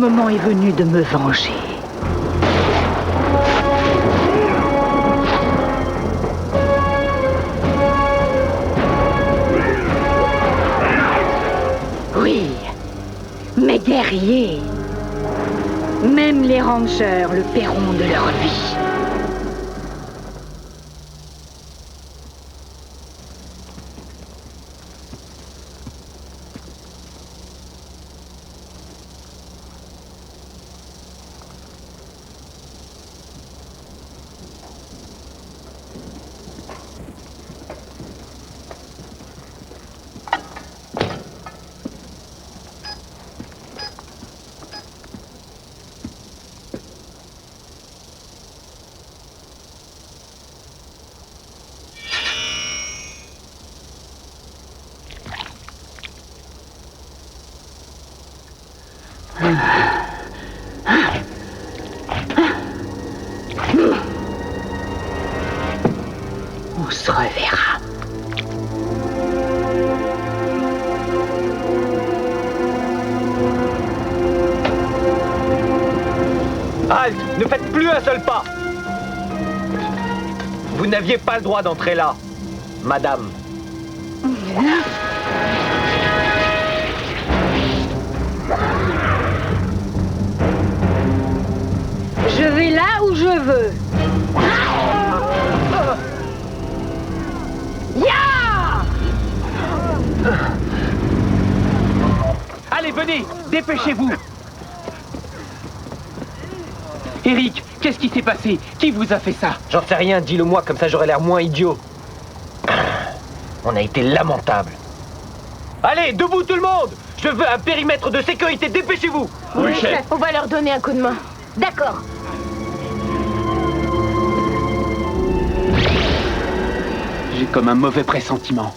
moment est venu de me venger. Oui, mes guerriers, même les rangers le paieront de leur vie. On se reverra. Halte! Ne faites plus un seul pas! Vous n'aviez pas le droit d'entrer là, madame. Je vais là où je veux. Ya! Allez, venez, dépêchez-vous. Eric, qu'est-ce qui s'est passé? Qui vous a fait ça? J'en sais rien, dis-le-moi, comme ça j'aurai l'air moins idiot. On a été lamentable. Allez, debout tout le monde! Je veux un périmètre de sécurité, dépêchez-vous! Oui, chef. On va leur donner un coup de main. D'accord. J'ai comme un mauvais pressentiment.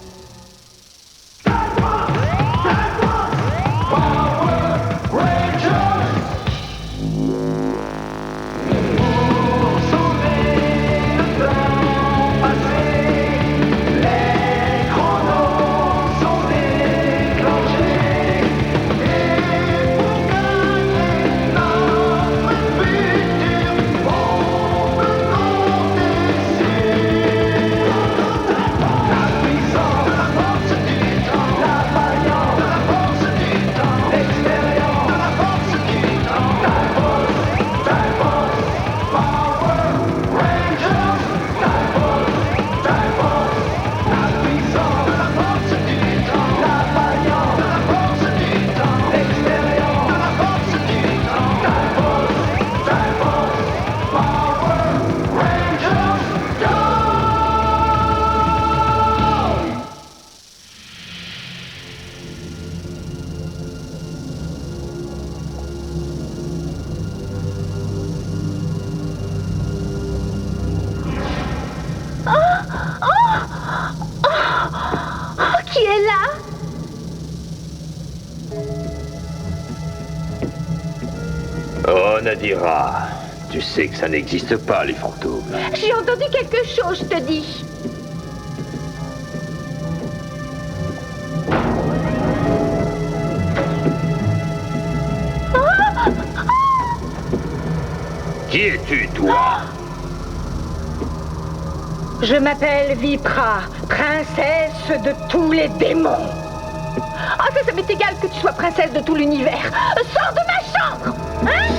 Qui est là? Oh, Nadira, tu sais que ça n'existe pas, les fantômes. J'ai entendu quelque chose, je te dis. Qui es-tu, toi? Je m'appelle Vipra, princesse de tous les démons. Ah, ça m'est égal que tu sois princesse de tout l'univers. Sors de ma chambre! Hein?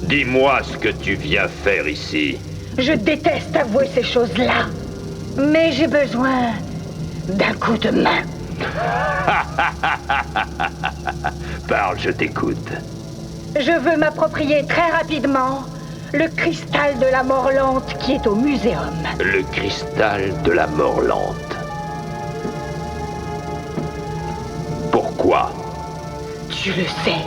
Dis-moi ce que tu viens faire ici. Je déteste avouer ces choses-là, mais j'ai besoin d'un coup de main. Parle, je t'écoute. Je veux m'approprier très rapidement le cristal de la mort lente qui est au muséum. Le cristal de la mort lente. Pourquoi? Tu le sais,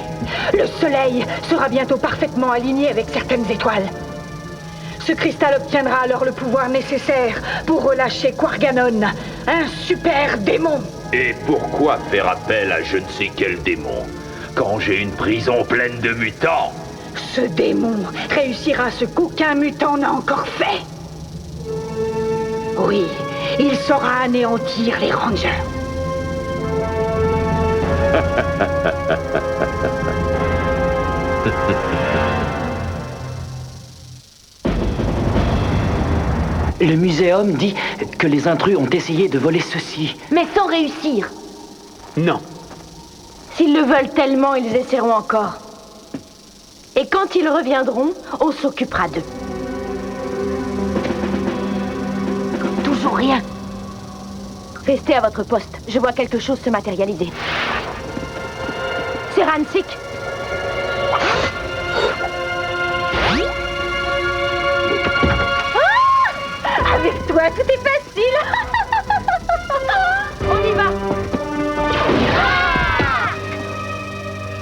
le soleil sera bientôt parfaitement aligné avec certaines étoiles. Ce cristal obtiendra alors le pouvoir nécessaire pour relâcher Quarganon, un super démon. Et pourquoi faire appel à je ne sais quel démon quand j'ai une prison pleine de mutants? Ce démon réussira ce qu'aucun mutant n'a encore fait. Oui, il saura anéantir les Rangers. Le muséum dit que les intrus ont essayé de voler ceci. Mais sans réussir. Non. S'ils le veulent tellement, ils essaieront encore. Et quand ils reviendront, on s'occupera d'eux. Toujours rien. Restez à votre poste. Je vois quelque chose se matérialiser. C'est Ransik. Ah, avec toi, tout est facile. On y va.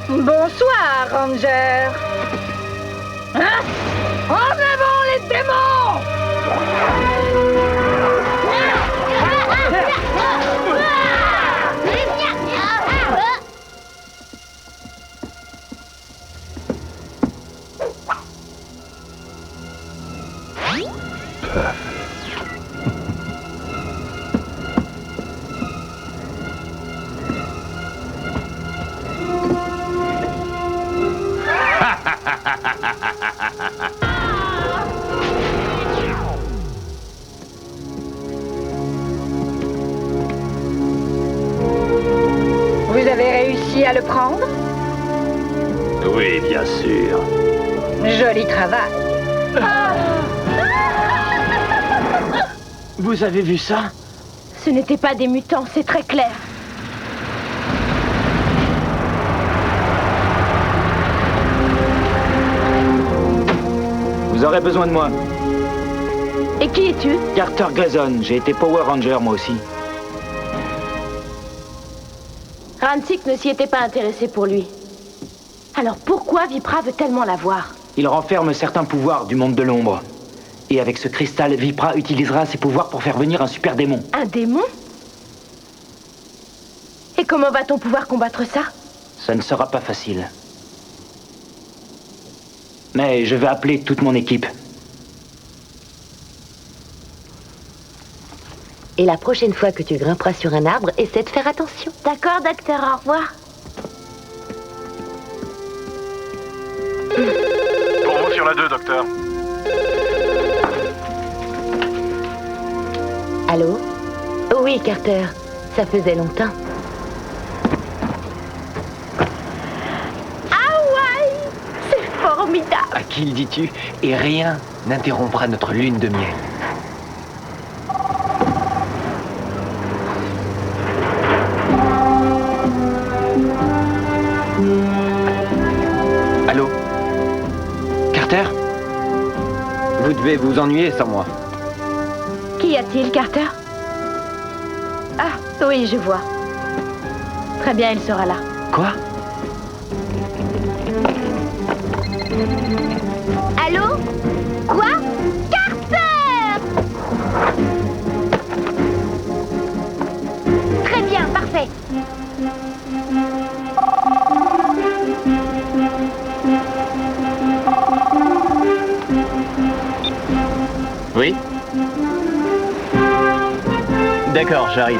Bonsoir, Ranger. Hein? En avant, les démons! Vous avez réussi à le prendre? Oui, bien sûr. Joli travail. Vous avez vu ça? Ce n'étaient pas des mutants, c'est très clair. Vous aurez besoin de moi. Et qui es-tu? Carter Grayson, j'ai été Power Ranger moi aussi. Ransik ne s'y était pas intéressé pour lui. Alors pourquoi Vipra veut tellement la voir? Il renferme certains pouvoirs du monde de l'ombre. Et avec ce cristal, Vipra utilisera ses pouvoirs pour faire venir un super démon. Un démon? Et comment va-t-on pouvoir combattre ça? Ça ne sera pas facile. Mais je vais appeler toute mon équipe. Et la prochaine fois que tu grimperas sur un arbre, essaie de faire attention. D'accord, docteur, au revoir. Pour vous sur la 2, docteur. Allô? Oui, Carter. Ça faisait longtemps. Ah ouais! C'est formidable! À qui le dis-tu? Et rien n'interrompra notre lune de miel. Allô? Carter? Vous devez vous ennuyer sans moi. Qu'y a-t-il, Carter? Ah, oui, je vois. Très bien, il sera là. Quoi? Allô? Quoi? Carter! Très bien, parfait. Oui? D'accord, j'arrive.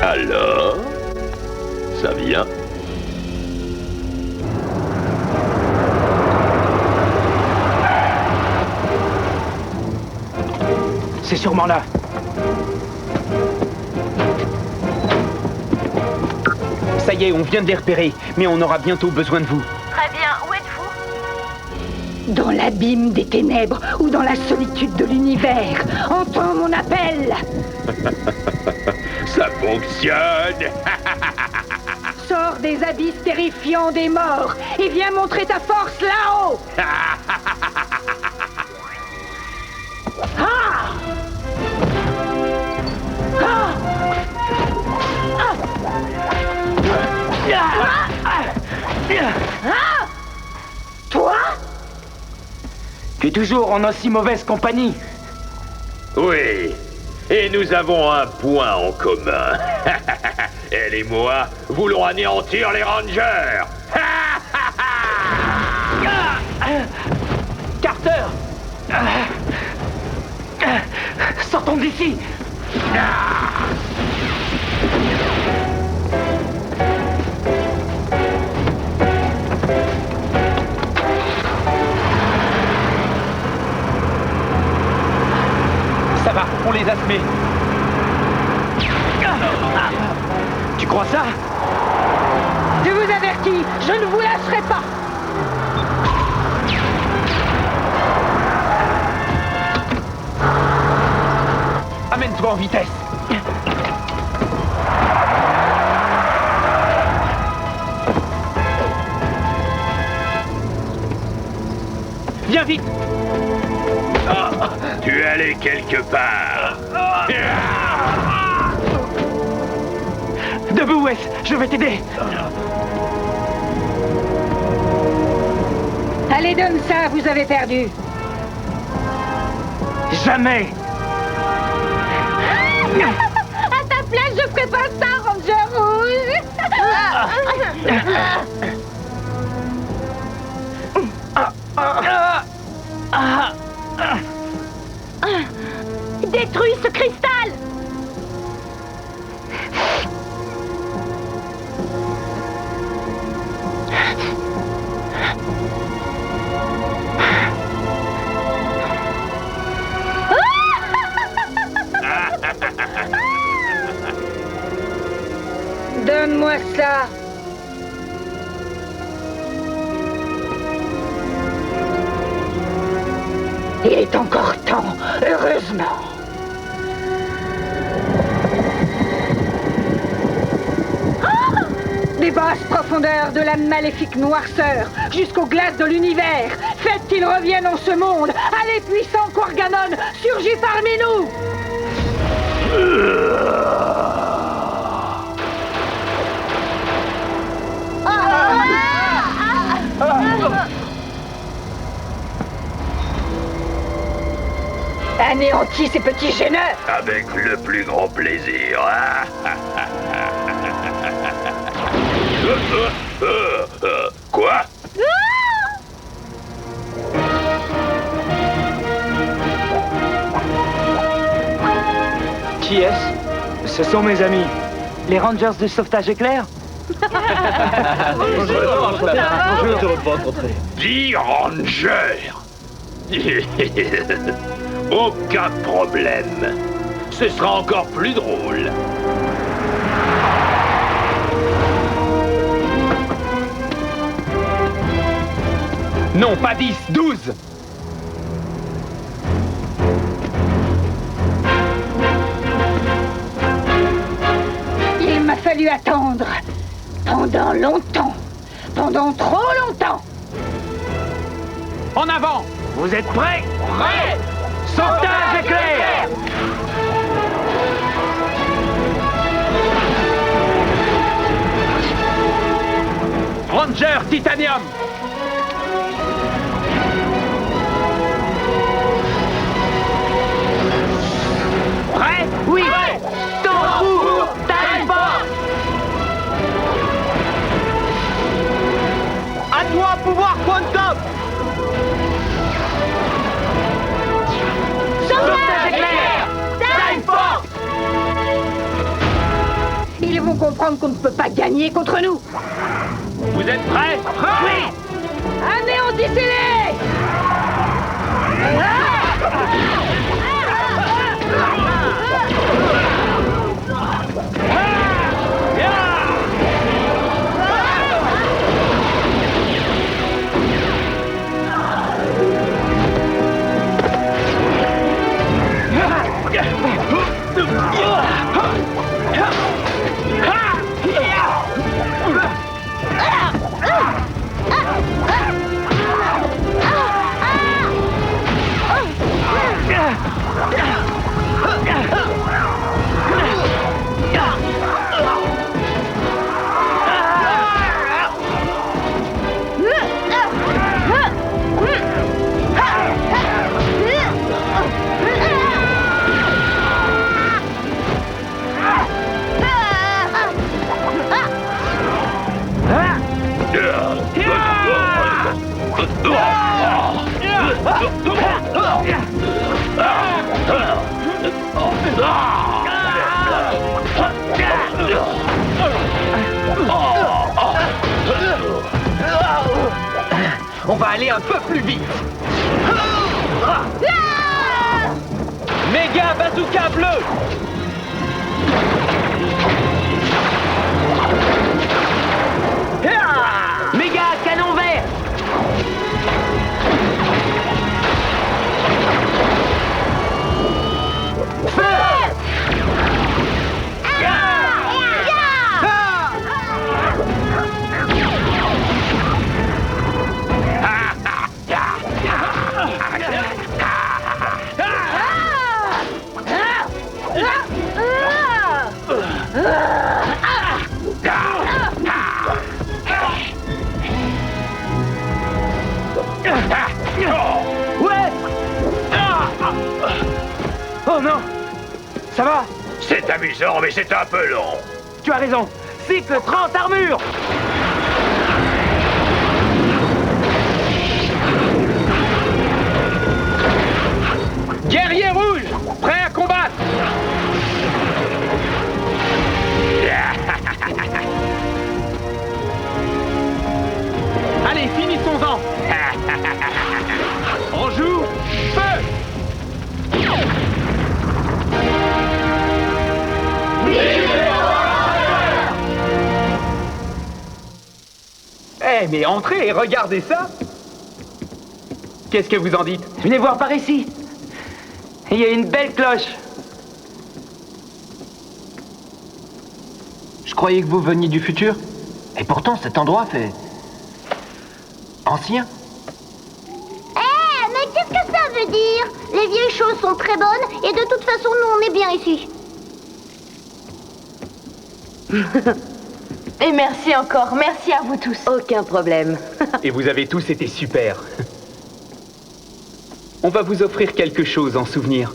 Alors, ça vient? C'est sûrement là. Ça y est, on vient de les repérer, mais on aura bientôt besoin de vous. Très bien, où êtes-vous? Dans l'abîme des ténèbres ou dans la solitude de l'univers, entends mon appel. Ça fonctionne! Sors des abysses terrifiants des morts et viens montrer ta force là-haut. Ah! Ah! Ah! Toi? Tu es toujours en aussi mauvaise compagnie. Oui, et nous avons un point en commun. Elle et moi voulons anéantir les Rangers. Carter! Sortons d'ici! Ça va, on les a semés. Tu crois ça? Je vous avertis, je ne vous lâcherai pas. Amène-toi en vitesse. Viens vite. Tu es allé quelque part. Debout, Wes, je vais t'aider. Allez, donne ça, vous avez perdu. Jamais. À ta place, je ferai pas ça, Ranger Rouge. Détruis ce cristal! Donne-moi ça. Il est encore temps, heureusement. Des basses profondeurs de la maléfique noirceur jusqu'aux glaces de l'univers. Faites qu'il revienne en ce monde. Allez, puissant Quarganon, surgis parmi nous. Anéantis ces petits gêneurs. Avec le plus grand plaisir. Quoi? Qui est-ce? Ce sont mes amis. Les Rangers de sauvetage éclair? Dis Ranger. Aucun problème. Ce sera encore plus drôle. Non, pas 10, 12. Il m'a fallu attendre. Pendant longtemps. Pendant trop longtemps. En avant. Vous êtes prêts? Prêt. Sauvetage éclair! Ranger Titanium. Prêt? Oui! Tambour! Taille-pas! À toi, pouvoir quantum! Sauvetage éclair! Time Force! Ils vont comprendre qu'on ne peut pas gagner contre nous. Vous êtes prêts? Oui! Anéantissez-les! un peu plus vite. Méga bazooka bleu. Méga canon vert. Ouais. Oh non. Ça va? C'est amusant, mais c'est un peu long. Tu as raison. Cycle 30 armure. Guerrier rouge, prêt à combattre. Allez, finissons-en. On joue feu. Eh, mais entrez et regardez ça. Qu'est-ce que vous en dites? Venez voir par ici. Il y a une belle cloche. Je croyais que vous veniez du futur. Et pourtant, cet endroit fait... ancien. Mais qu'est-ce que ça veut dire? Les vieilles choses sont très bonnes et de toute façon, nous, on est bien ici. Et merci encore, merci à vous tous. Aucun problème. Et vous avez tous été super. On va vous offrir quelque chose en souvenir.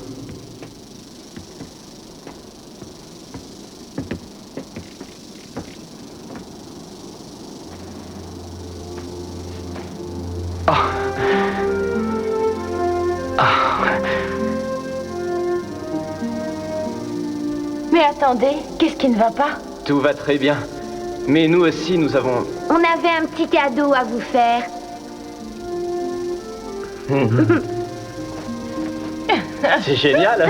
Mais attendez, qu'est-ce qui ne va pas? Tout va très bien. Mais nous aussi, nous avons... On avait un petit cadeau à vous faire. C'est génial.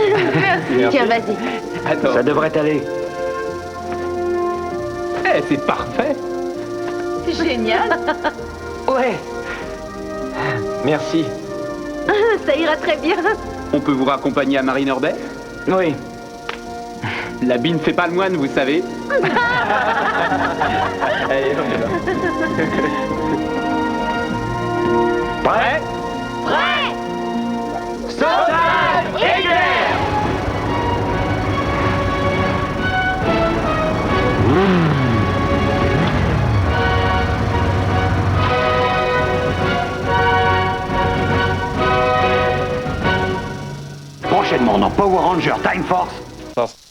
Merci. Tiens, vas-y. Attends. Ça devrait aller. Eh, c'est parfait. Génial. Ouais. Merci. Ça ira très bien. On peut vous raccompagner à Marine Orbet? Oui. L'habit ne fait pas le moine, vous savez. Allez, on y va. Prêt? Prêt! Sauvetage éclair! Prochainement dans Power Ranger Time Force.